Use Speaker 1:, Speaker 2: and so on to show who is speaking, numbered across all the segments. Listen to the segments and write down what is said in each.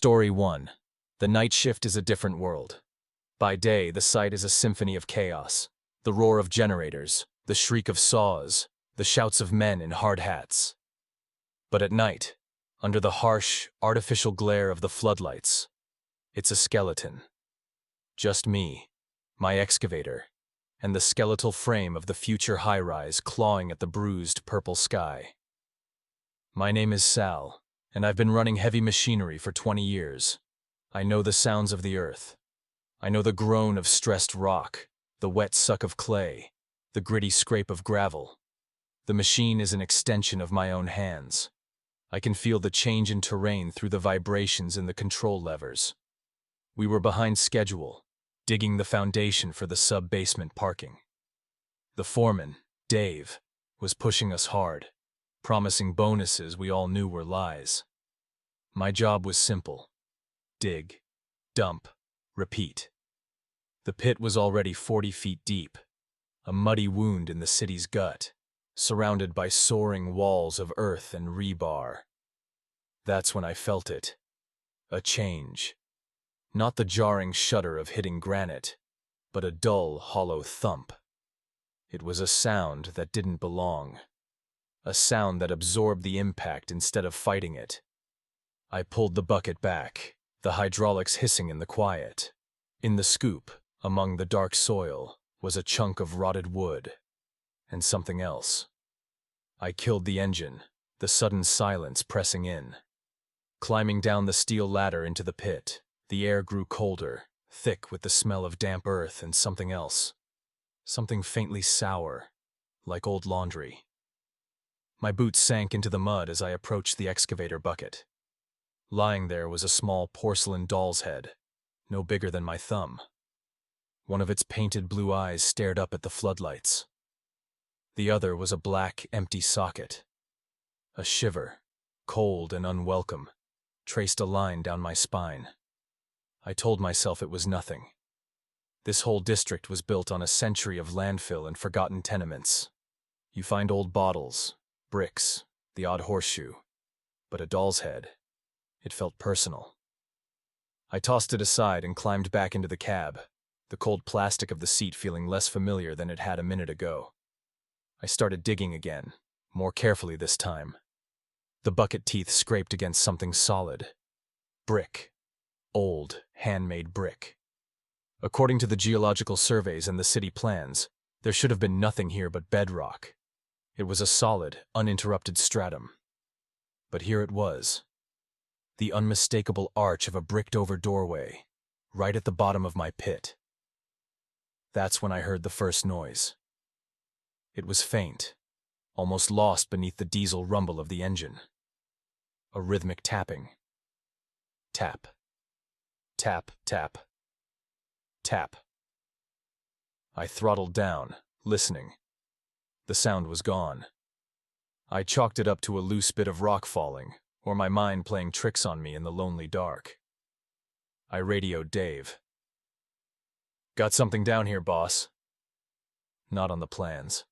Speaker 1: Story 1. The night shift is a different world. By day, the site is a symphony of chaos. The roar of generators, the shriek of saws, the shouts of men in hard hats. But at night, under the harsh, artificial glare of the floodlights, it's a skeleton. Just me, my excavator, and the skeletal frame of the future high-rise clawing at the bruised purple sky. My name is Sal, and I've been running heavy machinery for 20 years. I know the sounds of the earth. I know the groan of stressed rock, the wet suck of clay, the gritty scrape of gravel. The machine is an extension of my own hands. I can feel the change in terrain through the vibrations in the control levers. We were behind schedule, digging the foundation for the sub-basement parking. The foreman, Dave, was pushing us hard, promising bonuses we all knew were lies. My job was simple. Dig, dump, repeat. The pit was already 40 feet deep, a muddy wound in the city's gut, surrounded by soaring walls of earth and rebar. That's when I felt it. A change. Not the jarring shudder of hitting granite, but a dull, hollow thump. It was a sound that didn't belong. A sound that absorbed the impact instead of fighting it. I pulled the bucket back, the hydraulics hissing in the quiet. In the scoop, among the dark soil, was a chunk of rotted wood. And something else. I killed the engine, the sudden silence pressing in. Climbing down the steel ladder into the pit, the air grew colder, thick with the smell of damp earth and something else. Something faintly sour, like old laundry. My boots sank into the mud as I approached the excavator bucket. Lying there was a small porcelain doll's head, no bigger than my thumb. One of its painted blue eyes stared up at the floodlights. The other was a black, empty socket. A shiver, cold and unwelcome, traced a line down my spine. I told myself it was nothing. This whole district was built on a century of landfill and forgotten tenements. You find old bottles, bricks, the odd horseshoe, but a doll's head. It felt personal. I tossed it aside and climbed back into the cab, the cold plastic of the seat feeling less familiar than it had a minute ago. I started digging again, more carefully this time. The bucket teeth scraped against something solid. Brick. Old, handmade brick. According to the geological surveys and the city plans, there should have been nothing here but bedrock. It was a solid, uninterrupted stratum. But here it was. The unmistakable arch of a bricked-over doorway, right at the bottom of my pit. That's when I heard the first noise. It was faint, almost lost beneath the diesel rumble of the engine. A rhythmic tapping. Tap. Tap, tap. Tap. I throttled down, listening. The sound was gone. I chalked it up to a loose bit of rock falling, or my mind playing tricks on me in the lonely dark. I radioed Dave. "Got something down here, boss." "Not on the plans.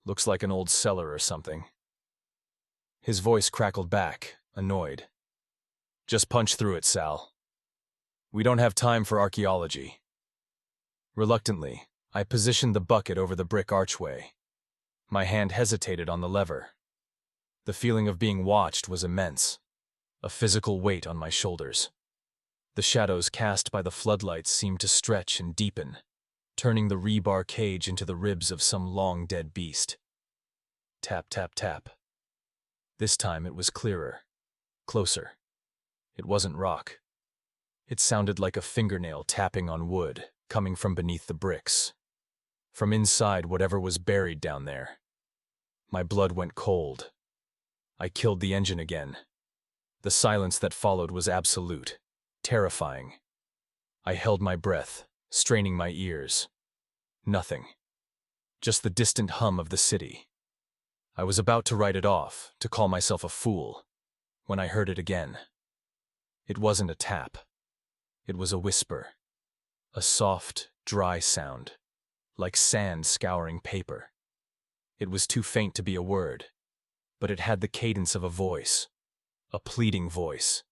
Speaker 1: Looks like an old cellar or something." His voice crackled back, annoyed. "Just punch through it, Sal. We don't have time for archaeology." Reluctantly, I positioned the bucket over the brick archway. My hand hesitated on the lever. The feeling of being watched was immense, a physical weight on my shoulders. The shadows cast by the floodlights seemed to stretch and deepen, turning the rebar cage into the ribs of some long-dead beast. Tap, tap, tap. This time it was clearer, closer. It wasn't rock. It sounded like a fingernail tapping on wood, coming from beneath the bricks. From inside whatever was buried down there. My blood went cold. I killed the engine again. The silence that followed was absolute, terrifying. I held my breath, straining my ears. Nothing. Just the distant hum of the city. I was about to write it off, to call myself a fool, when I heard it again. It wasn't a tap. It was a whisper. A soft, dry sound, like sand scouring paper. It was too faint to be a word, but it had the cadence of a voice, a pleading voice.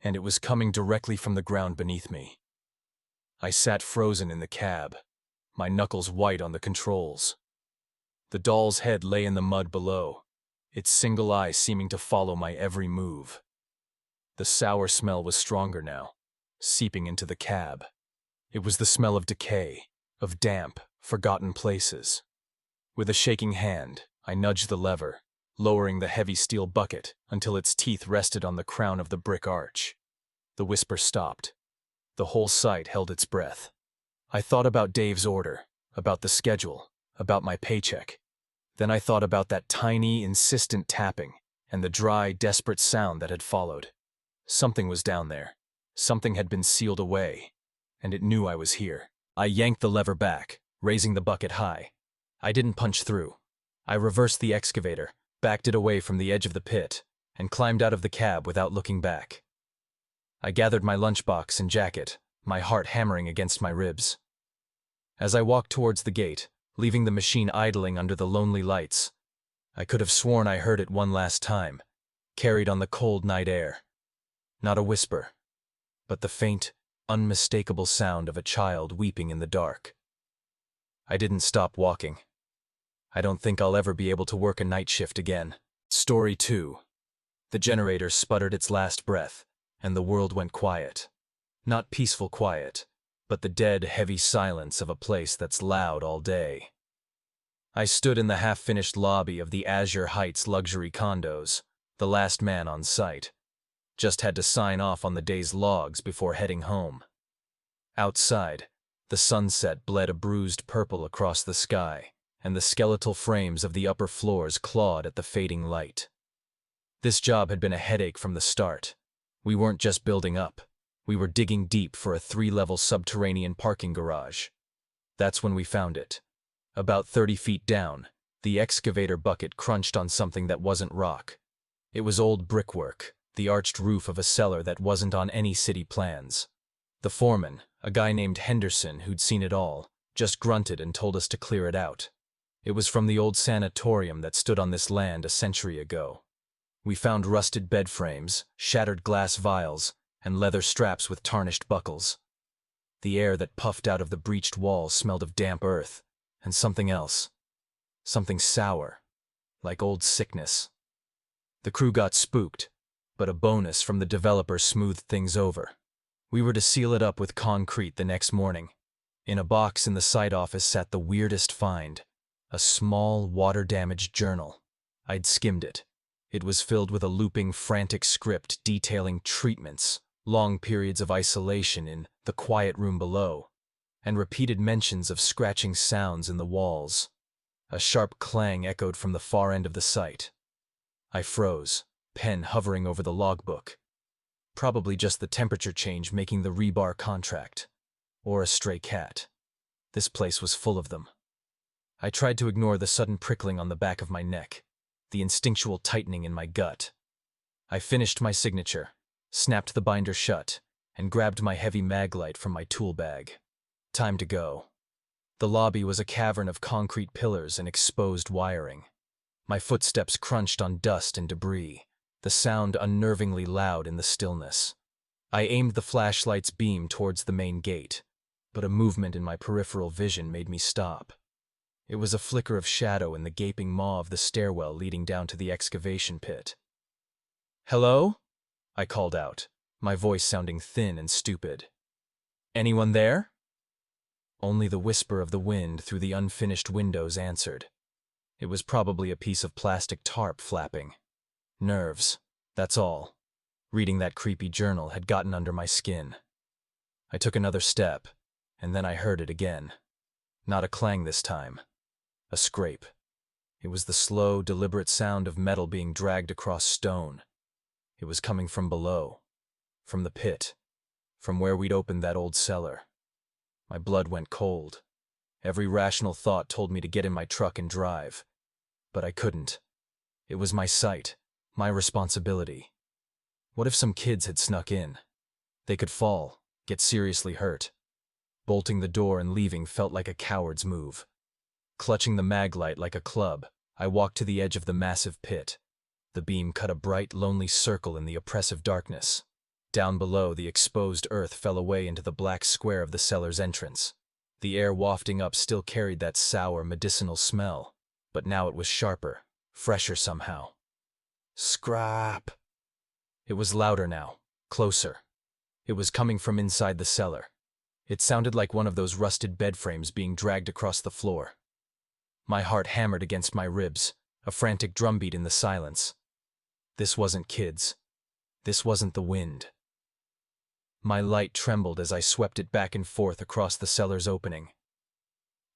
Speaker 1: and it was coming directly from the ground beneath me. I sat frozen in the cab, my knuckles white on the controls. The doll's head lay in the mud below, its single eye seeming to follow my every move. The sour smell was stronger now, seeping into the cab. It was the smell of decay, of damp, forgotten places. With a shaking hand, I nudged the lever, lowering the heavy steel bucket until its teeth rested on the crown of the brick arch. The whisper stopped. The whole site held its breath. I thought about Dave's order, about the schedule, about my paycheck. Then I thought about that tiny, insistent tapping and the dry, desperate sound that had followed. Something was down there. Something had been sealed away, and it knew I was here. I yanked the lever back, raising the bucket high. I didn't punch through. I reversed the excavator, backed it away from the edge of the pit, and climbed out of the cab without looking back. I gathered my lunchbox and jacket, my heart hammering against my ribs. As I walked towards the gate, leaving the machine idling under the lonely lights, I could have sworn I heard it one last time, carried on the cold night air. Not a whisper, but the faint, unmistakable sound of a child weeping in the dark. I didn't stop walking. I don't think I'll ever be able to work a night shift again. Story 2. The generator sputtered its last breath, and the world went quiet. Not peaceful quiet, but the dead, heavy silence of a place that's loud all day. I stood in the half-finished lobby of the Azure Heights luxury condos, the last man on site. Just had to sign off on the day's logs before heading home. Outside, the sunset bled a bruised purple across the sky, and the skeletal frames of the upper floors clawed at the fading light. This job had been a headache from the start. We weren't just building up. We were digging deep for a 3-level subterranean parking garage. That's when we found it. About 30 feet down, the excavator bucket crunched on something that wasn't rock. It was old brickwork, the arched roof of a cellar that wasn't on any city plans. The foreman, a guy named Henderson who'd seen it all, just grunted and told us to clear it out. It was from the old sanatorium that stood on this land a century ago. We found rusted bed frames, shattered glass vials, and leather straps with tarnished buckles. The air that puffed out of the breached walls smelled of damp earth, and something else. Something sour, like old sickness. The crew got spooked, but a bonus from the developer smoothed things over. We were to seal it up with concrete the next morning. In a box in the site office sat the weirdest find, a small, water-damaged journal. I'd skimmed it. It was filled with a looping, frantic script detailing treatments, long periods of isolation in the quiet room below, and repeated mentions of scratching sounds in the walls. A sharp clang echoed from the far end of the site. I froze, pen hovering over the logbook. Probably just the temperature change making the rebar contract. Or a stray cat. This place was full of them. I tried to ignore the sudden prickling on the back of my neck, the instinctual tightening in my gut. I finished my signature, snapped the binder shut, and grabbed my heavy maglite from my tool bag. Time to go. The lobby was a cavern of concrete pillars and exposed wiring. My footsteps crunched on dust and debris, the sound unnervingly loud in the stillness. I aimed the flashlight's beam towards the main gate, but a movement in my peripheral vision made me stop. It was a flicker of shadow in the gaping maw of the stairwell leading down to the excavation pit. "Hello?" I called out, my voice sounding thin and stupid. "Anyone there?" Only the whisper of the wind through the unfinished windows answered. It was probably a piece of plastic tarp flapping. Nerves, that's all. Reading that creepy journal had gotten under my skin. I took another step, and then I heard it again. Not a clang this time. A scrape. It was the slow, deliberate sound of metal being dragged across stone. It was coming from below. From the pit. From where we'd opened that old cellar. My blood went cold. Every rational thought told me to get in my truck and drive. But I couldn't. It was my site, my responsibility. What if some kids had snuck in? They could fall, get seriously hurt. Bolting the door and leaving felt like a coward's move. Clutching the maglite like a club, I walked to the edge of the massive pit. The beam cut a bright, lonely circle in the oppressive darkness. Down below, the exposed earth fell away into the black square of the cellar's entrance. The air wafting up still carried that sour, medicinal smell, but now it was sharper, fresher somehow. Scrap! It was louder now, closer. It was coming from inside the cellar. It sounded like one of those rusted bed frames being dragged across the floor. My heart hammered against my ribs, a frantic drumbeat in the silence. This wasn't kids. This wasn't the wind. My light trembled as I swept it back and forth across the cellar's opening.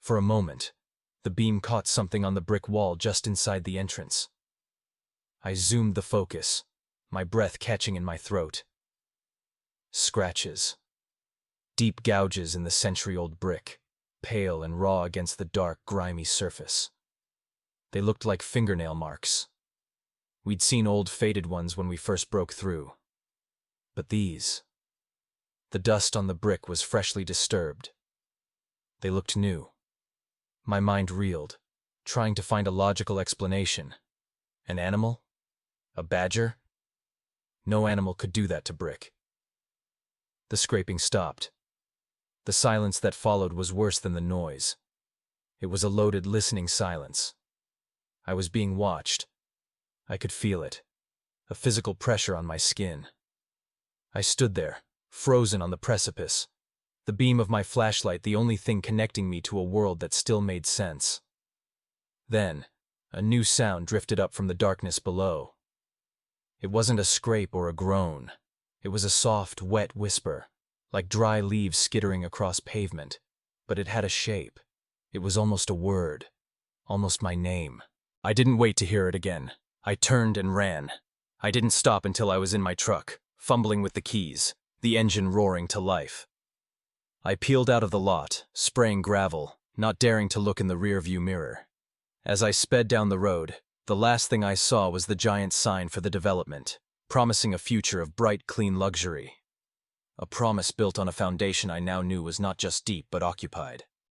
Speaker 1: For a moment, the beam caught something on the brick wall just inside the entrance. I zoomed the focus, my breath catching in my throat. Scratches. Deep gouges in the century-old brick, pale and raw against the dark, grimy surface. They looked like fingernail marks. We'd seen old, faded ones when we first broke through. But these... The dust on the brick was freshly disturbed. They looked new. My mind reeled, trying to find a logical explanation. An animal? A badger? No animal could do that to brick. The scraping stopped. The silence that followed was worse than the noise. It was a loaded, listening silence. I was being watched. I could feel it, a physical pressure on my skin. I stood there, frozen on the precipice, the beam of my flashlight the only thing connecting me to a world that still made sense. Then, a new sound drifted up from the darkness below. It wasn't a scrape or a groan. It was a soft, wet whisper, like dry leaves skittering across pavement, but it had a shape. It was almost a word, almost my name. I didn't wait to hear it again. I turned and ran. I didn't stop until I was in my truck, fumbling with the keys, the engine roaring to life. I peeled out of the lot, spraying gravel, not daring to look in the rearview mirror. As I sped down the road, the last thing I saw was the giant sign for the development, promising a future of bright, clean luxury. A promise built on a foundation I now knew was not just deep but occupied.